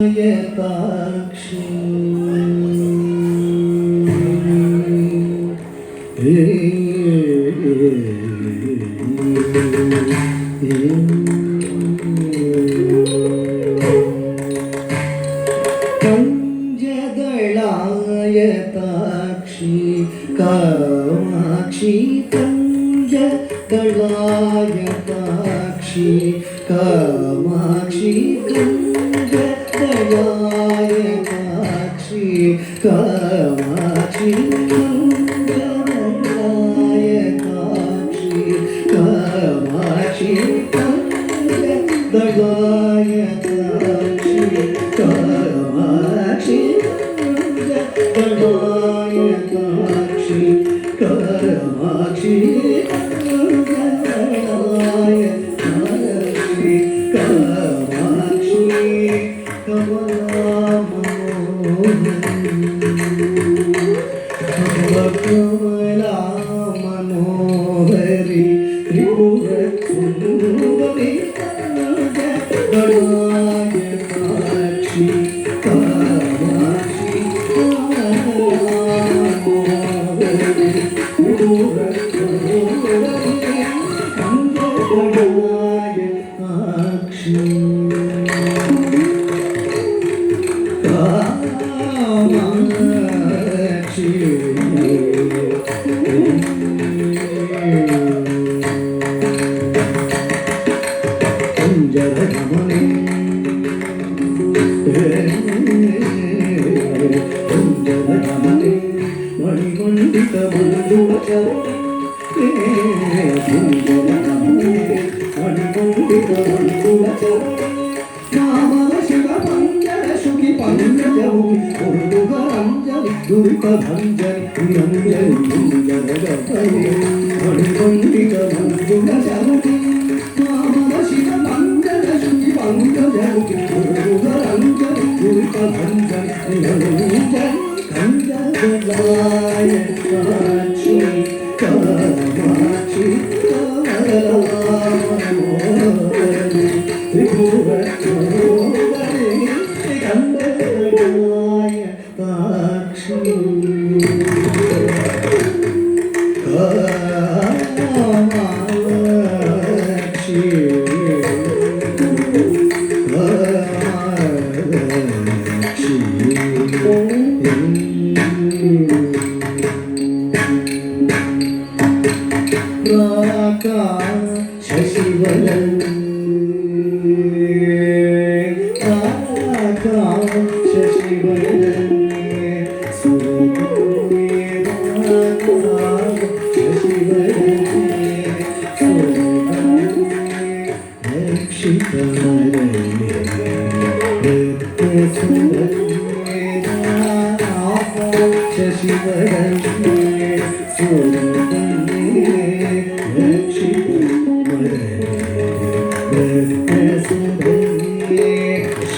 ಯತಾಕ್ಷಿ ಪಂಜದಳಾಯತಾಕ್ಷಿ ಕಾಮಾಕ್ಷಿ ಪಂಜದಳಾಯತಾಕ್ಷಿ ಕಾಮಾಕ್ಷಿ ದಳಾಯತಾಕ್ಷಿ ಕಾಮಾಕ್ಷಿ ದಳಾಯತಾಕ್ಷಿ ಕಾಮಾಕ್ಷಿ ದಳಾಯತಾಕ್ಷಿ ಕಾಮಾಕ್ಷಿ ದಳಾಯತಾಕ್ಷಿ ಕಾಮಾಕ್ಷಿ മനോഹരി ത്രിപുര സുന്ദരി ദളായതാക്ഷി കാമാക്ഷി മനോഹരി ത്രിപുര ദളായതാക്ഷി ಮಣಿಮಂಡಿತ ಶಿವ ಪಂಜರ ಶುಗಿ ಪಂಜರಮುಖಿ ಅಂಜಲಿ ದುರಿತ ಭಂಜರಿ ಅಂಜಲಿ ಮಣಿಮಂಡಿತ ಮಂಜುಳ ಚರುಗಿ ಮಾಮನ ಶಿವ ಪಂಜರ ಶುಗಿ ಪಂಜರಮುಖಿ ಅಂಜಲಿ ದುರಿತ ಭಂಜರಿ ಕಂಜಲಾಯತಾಕ್ಷಿ ಕಾಮಾಕ್ಷಿ ತ್ರಿಪುರ ಕಂದಲಾಯತಾಕ್ಷಿ ಕಾಮಾಕ್ಷಿ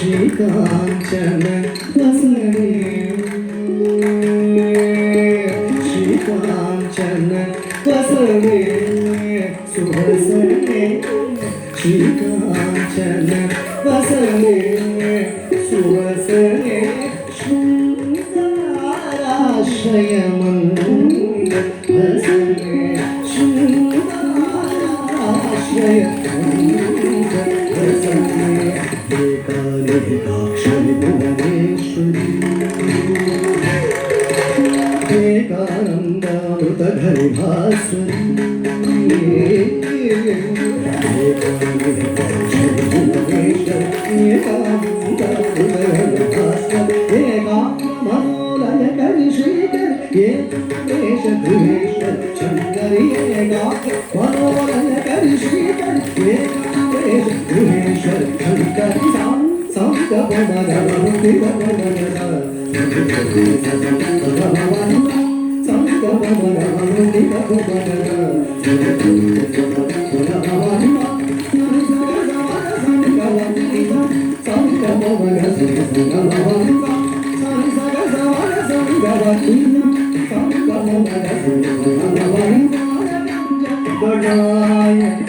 ಶ್ರೀಕಾಂಚನ ವಸನೆ ಶ್ರೀಕಾಂಚನ ವಸನೆ ಸುಹಸನೆ ಶ್ರೀಕಾಂಚನ ವಸನೆ ಸುಹಸನೆ ಶೃಂಗಾರಾಶ್ರಯ ಮಂದ ಹಸನೆ ಶೃಂಗಾರಾಶ್ರಯ ಮಂದ ಹಸನೆ ಏಕಾಲಿಕಾಕ್ಷರಿ ಭುವನೇಶ್ವರಿ ಏಕಾನಂದಾಮೃತ ಘರಿಭಾಸ್ವರಿ ಏಕಾಲಿಕಾಕ್ಷರಿ ಭುವನೇಶ್ವರಿ ಏಕಾನಂದಾಮೃತ ಮನೋಲಯ ಕರಿ ಶ್ರೀಕರಿ ಏಕೇಶ ಗೃಹೇಶ್ವರ ಶಂಕರಿ ಏಕಾ ಮನೋಲಯ ಕರಿ Shrikari ಏಕೇಶ ಗೃಹೇಶ್ವರ Shankari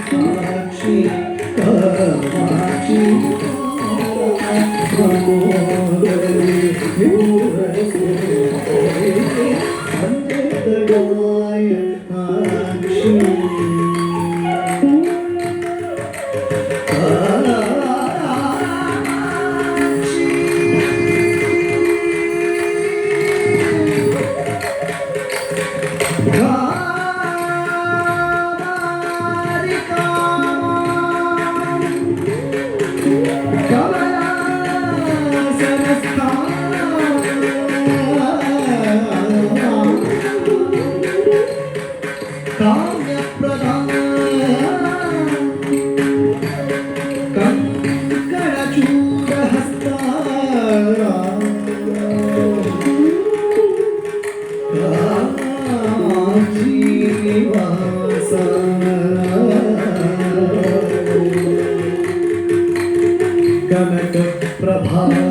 Kamakshi, Kamakshi, Kamakshi, कनक प्रभासा